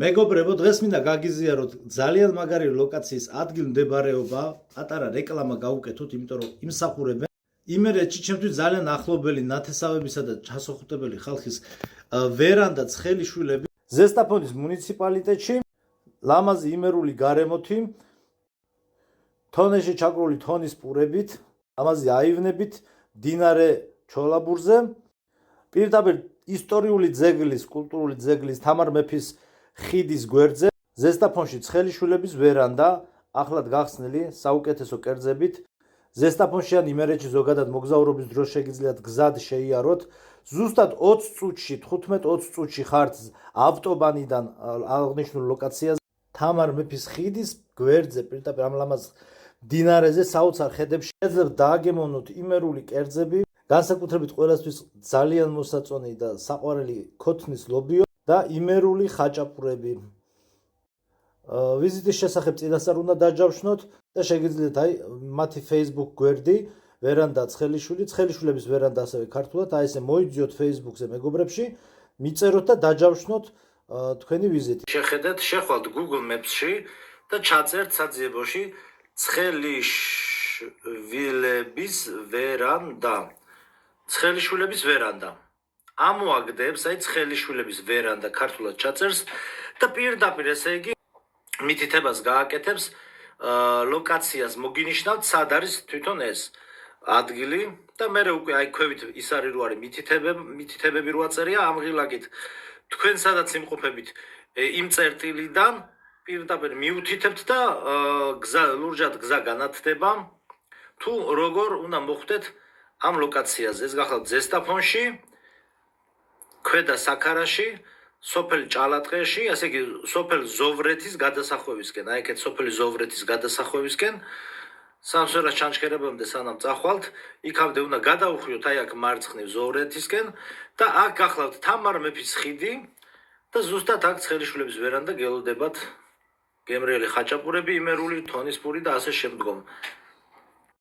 მეგობრებო, დღეს მინდა გაგიზიაროთ ძალიან მაგარი ლოკაციის ადგილმდებარეობა, პატარა რეკლამა გავუკეთოთ, იმიტომ რომ იმსახურებენ იმერეთში ჩემთვის ძალიან ახლობელი ნათესავებისა და ჩასოხუტებელი ხალხის ვერანდა ცხელიშვილები ზესტაფონის მუნიციპალიტეტში, ლამაზი იმერული გარემოთი, თონეში ჩაგრული თონის პურებით, ლამაზი აივნებით, მდინარე ჩოლაბურზე, პირდაპირ ისტორიული ძეგლის, კულტურული ძეგლის თამარ მეფის ხიდის გვერდზე, ზესტაფონში ცხელიშვილების ვერანდა, ახლად გახსნილი საუკეთესო კერძებით. ზესტაფონში ან იმერეთში ზოგადად მოგზაურობის დროს შეგიძლიათ გზად შეიაროთ. ზუსტად 20 წუთში, 15-20 წუთში ხართ ავტობანიდან აღნიშნულ ლოკაციაზე, თამარ მეფის ხიდის გვერდზე, პირდაპირ ამ ლამაზ მდინარეზე, საოცარ ხედებში შეძლებთ დააგემოვნოთ იმერული კერძები, განსაკუთრებით ყველასთვის ძალიან მოსაწონი და საყვარელი ქოთნის ლობიო და იმერული ხაჭაპურები. ვიზიტის შესახებ წინასწარ უნდა დაჯავშნოთ და შეგიძლიათ მათი Facebook გვერდი ვერანდა ცხელიშვილი, ცხელიშვილების ვერანდა ასევე ქართულად, ესე მოიძიოთ Facebook-ზე მეგობრებში, მიწეროთ და დაჯავშნოთ თქვენი ვიზიტი. შეხედეთ, შეხვალთ Google Maps-ში და ჩაწერთ საძიებოში ცხელიშვილების ვერანდა. ცხელიშვილების ვერანდა. ამოაგდებს, ცხელიშვილების ვერანდა ქართულად ჩაწერს და პირდაპირ ესე იგი მითითებას გააკეთებს, ლოკაციას მოგინიშნავთ, სად არის თვითონ ეს ადგილი და მე უკვე ქვევით ის არის რო არის მითითებები რო აწერია, ამღილაკით თქვენ სადაც იმყოფებით იმ წერტილიდან პირდაპირ მიუთითებთ და ლურჯად გზა განათდება თუ როგორ უნდა მოხვდეთ ამ ლოკაციაზე. ეს გახლავთ ზესტაფონში, ქვედა საქარაში, სოფელ ჭალატყეში, ასე იგი სოფელ ზოვრეთის გადასახვევისკენ, ეგეთ სოფელი ზოვრეთის გადასახვევისკენ, სამსვერას ჩანჩქერებამდე სანამ წახვალთ, იქამდე უნდა გადაუხვიოთ აქ მარცხნივ ზოვრეთისკენ და აქ გახლავთ თამარ მეფის ხიდი და ზუსტად აქ ცხელიშვილების ვერანდა გელოდებათ გემრიელი ხაჭაპურები, იმერული თონის პური და ასე შემდგომ.